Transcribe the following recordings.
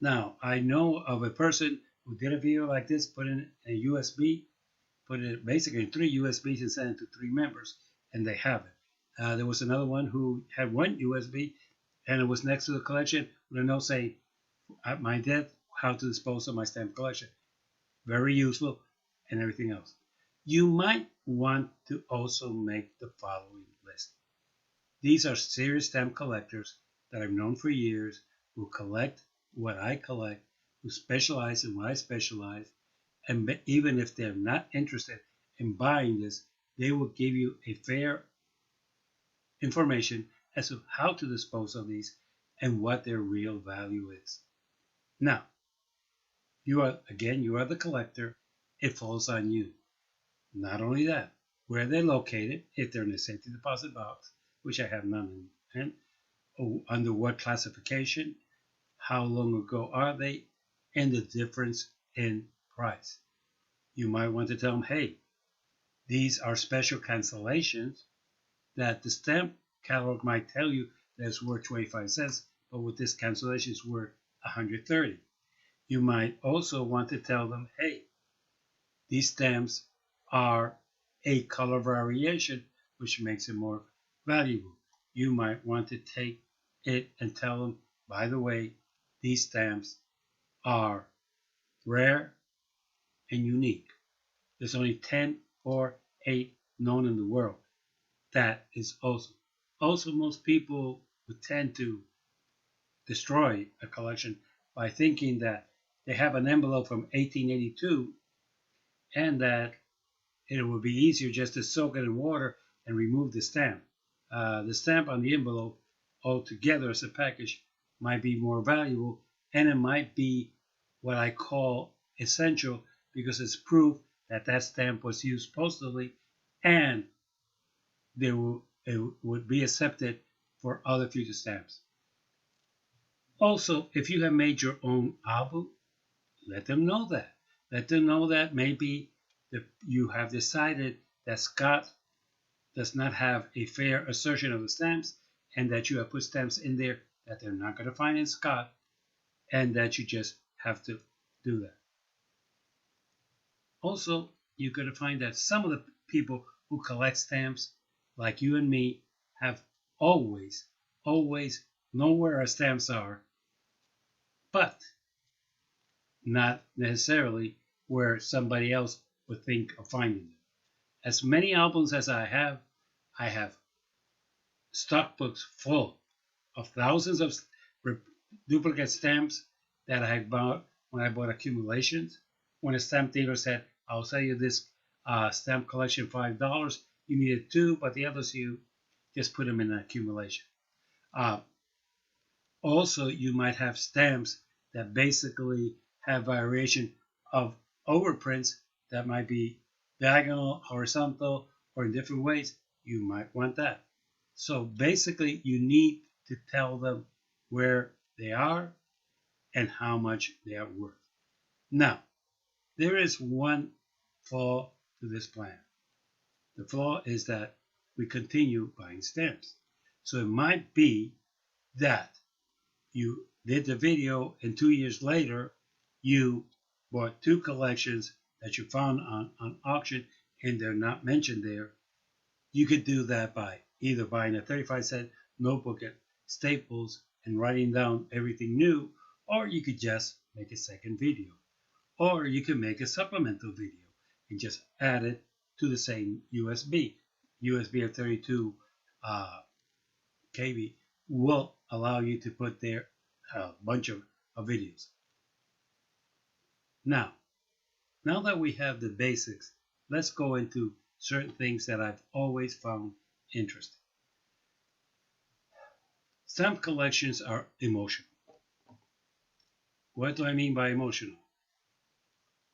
Now, I know of a person who did a video like this, put in a USB, put it basically in 3 USBs and sent it to 3 members, and they have it. There was another one who had 1 USB, and it was next to the collection with a note saying, "At my death, how to dispose of my stamp collection." Very useful, and everything else. You might want to also make the following list. These are serious stamp collectors that I've known for years, who collect what I collect, who specialize in what I specialize, and even if they're not interested in buying this, they will give you a fair information as to how to dispose of these and what their real value is. Now, you are the collector. It falls on you. Not only that, where they're located, if they're in a safety deposit box, which I have none in, under what classification, how long ago are they, and the difference in price. You might want to tell them, hey, these are special cancellations that the stamp catalog might tell you that it's worth 25 cents, but with this cancellation it's worth 130. You might also want to tell them, hey, these stamps are a color variation, which makes it more valuable. You might want to take it and tell them, by the way, these stamps are rare and unique. There's only 10 or 8 known in the world. That is awesome. Also, most people would tend to destroy a collection by thinking that they have an envelope from 1882 and that it would be easier just to soak it in water and remove the stamp. The stamp on the envelope altogether as a package might be more valuable, and it might be what I call essential because it's proof that that stamp was used posthumely and it would be accepted for other future stamps. Also, if you have made your own album, let them know that. Let them know that maybe you have decided that Scott does not have a fair assertion of the stamps and that you have put stamps in there that they're not going to find in Scott and that you just have to do that. Also, you're going to find that some of the people who collect stamps, like you and me, have always know where our stamps are, but not necessarily where somebody else would think of finding them. As many albums as I have stock books full of thousands of duplicate stamps that I bought when I bought accumulations. When a stamp dealer said, "I'll sell you this stamp collection $5," you needed 2, but the others you just put them in an accumulation. Also, you might have stamps that basically have variation of overprints that might be diagonal, horizontal, or in different ways. You might want that. So basically, you need to tell them where they are and how much they are worth. Now, there is one flaw to this plan. The flaw is that we continue buying stamps. So it might be that you did the video and 2 years later you bought 2 collections that you found on auction and they're not mentioned there. You could do that by either buying a 35-cent notebook at Staples and writing down everything new, or you could just make a second video, or you can make a supplemental video and just add it to the same USB of 32 KB will allow you to put there a bunch of videos. Now that we have the basics, let's go into certain things that I've always found interesting. Stamp collections are emotional. What do I mean by emotional?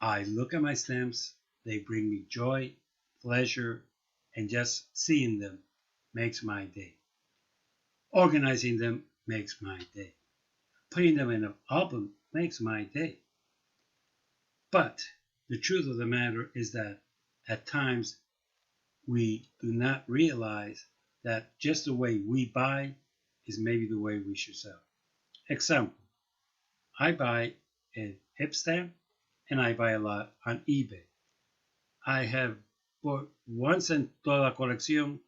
I look at my stamps, they bring me joy, pleasure, and just seeing them makes my day. Organizing them makes my day. Putting them in an album makes my day. But the truth of the matter is that at times we do not realize that just the way we buy is maybe the way we should sell. Example, I buy a hip stamp and I buy a lot on eBay. I have bought once en toda colección.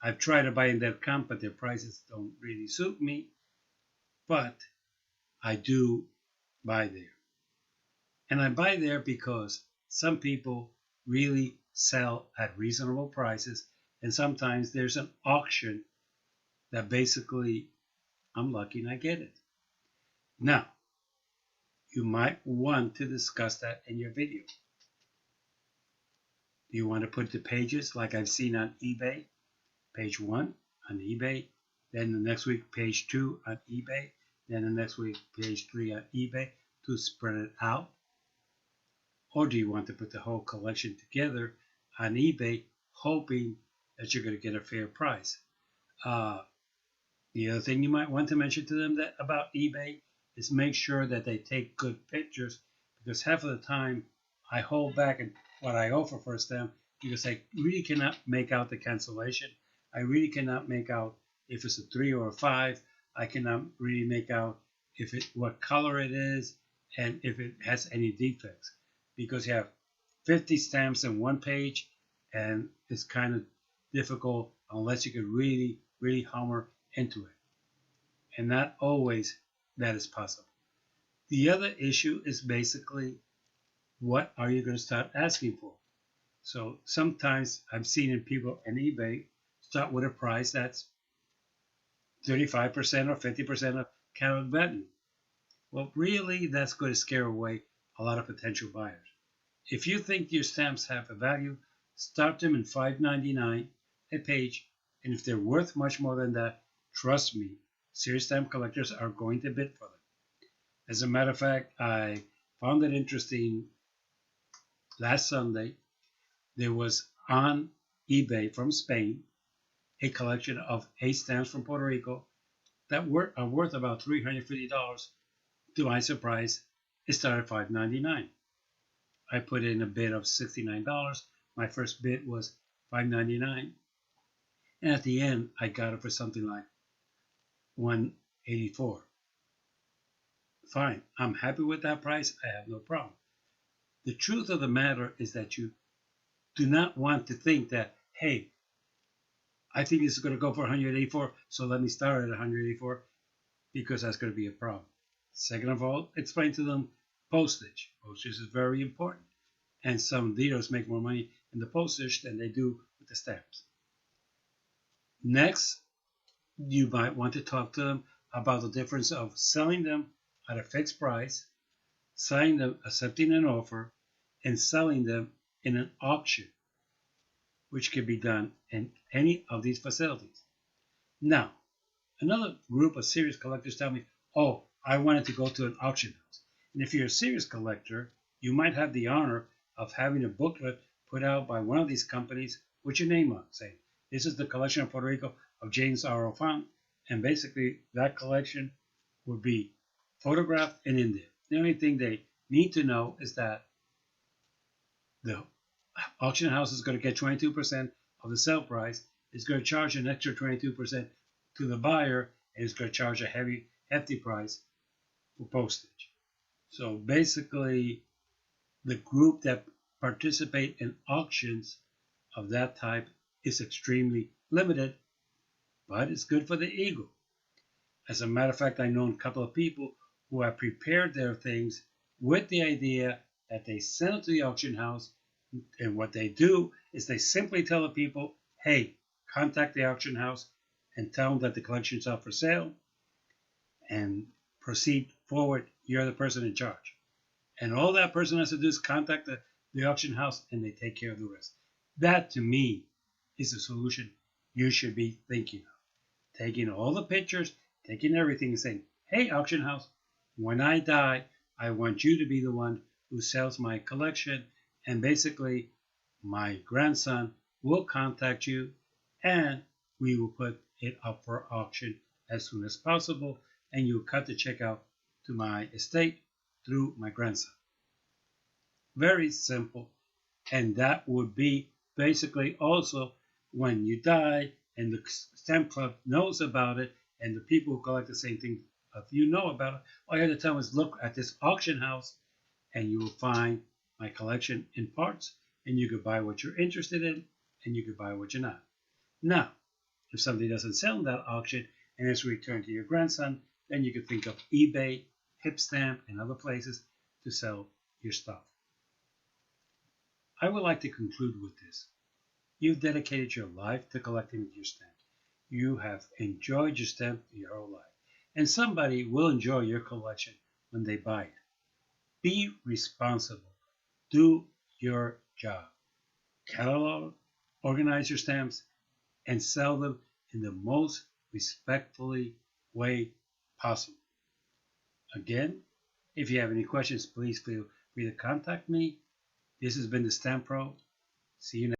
I've tried to buy in their camp, but their prices don't really suit me. But I do buy there. And I buy there because some people really sell at reasonable prices. And sometimes there's an auction that basically I'm lucky and I get it. Now, you might want to discuss that in your video. Do you want to put the pages like I've seen on eBay? Page 1 on eBay, then the next week page 2 on eBay, then the next week page 3 on eBay to spread it out? Or do you want to put the whole collection together on eBay hoping that you're going to get a fair price? The other thing you might want to mention to them about eBay is make sure that they take good pictures, because half of the time I hold back in what I offer for a stamp because I really cannot make out the cancellation. I really cannot make out if it's a 3 or a 5. I cannot really make out what color it is and if it has any defects, because you have 50 stamps in one page and it's kind of difficult unless you can really hammer into it. And not always that is possible. The other issue is basically, what are you going to start asking for? So sometimes I've seen in people on eBay start with a price that's 35% or 50% of catalog value. Well, really, that's going to scare away a lot of potential buyers. If you think your stamps have a value, start them in $5.99 a page, and if they're worth much more than that, trust me, serious stamp collectors are going to bid for them. As a matter of fact, I found it interesting. Last Sunday, there was on eBay from Spain a collection of 8 stamps from Puerto Rico that are worth about $350. To my surprise, it started at $5.99. I put in a bid of $69. My first bid was $5.99, and at the end, I got it for something like $184. Fine, I'm happy with that price. I have no problem. The truth of the matter is that you do not want to think that, hey, I think this is going to go for 184, so let me start at 184, because that's going to be a problem. Second of all, explain to them postage. Postage is very important, and some dealers make more money in the postage than they do with the stamps. Next, you might want to talk to them about the difference of selling them at a fixed price, selling them, accepting an offer, and selling them in an auction, which can be done in any of these facilities. Now, another group of serious collectors tell me, oh, I wanted to go to an auction house. And if you're a serious collector, you might have the honor of having a booklet put out by one of these companies with your name on it, saying, this is the collection of Puerto Rico of James R. Ofant, and basically that collection would be photographed and in there. The only thing they need to know is that the auction house is going to get 22% of the sale price. It's going to charge an extra 22% to the buyer, and it's going to charge a hefty price for postage. So basically, the group that participate in auctions of that type is extremely limited, but it's good for the ego. As a matter of fact, I know a couple of people who have prepared their things with the idea that they send it to the auction house, and what they do is they simply tell the people, hey, contact the auction house and tell them that the collection is up for sale, and proceed forward. You're the person in charge. And all that person has to do is contact the auction house, and they take care of the rest. That, to me, is the solution you should be thinking of. Taking all the pictures, taking everything, and saying, hey, auction house, when I die, I want you to be the one who sells my collection, and basically my grandson will contact you, and we will put it up for auction as soon as possible, and you'll cut the check out to my estate through my grandson. Very simple. And that would be basically also when you die and the stamp club knows about it, and the people who collect the same thing if you know about it, all you have to tell them is look at this auction house and you will find my collection in parts, and you could buy what you're interested in and you could buy what you're not. Now, if somebody doesn't sell in that auction and it's returned to your grandson, then you could think of eBay, Hipstamp, and other places to sell your stuff. I would like to conclude with this. You've dedicated your life to collecting your stamps. You have enjoyed your stamp your whole life. And somebody will enjoy your collection when they buy it. Be responsible. Do your job. Catalog, organize your stamps, and sell them in the most respectfully way possible. Again, if you have any questions, please feel free to contact me. This has been the Stamp Pro. See you next time.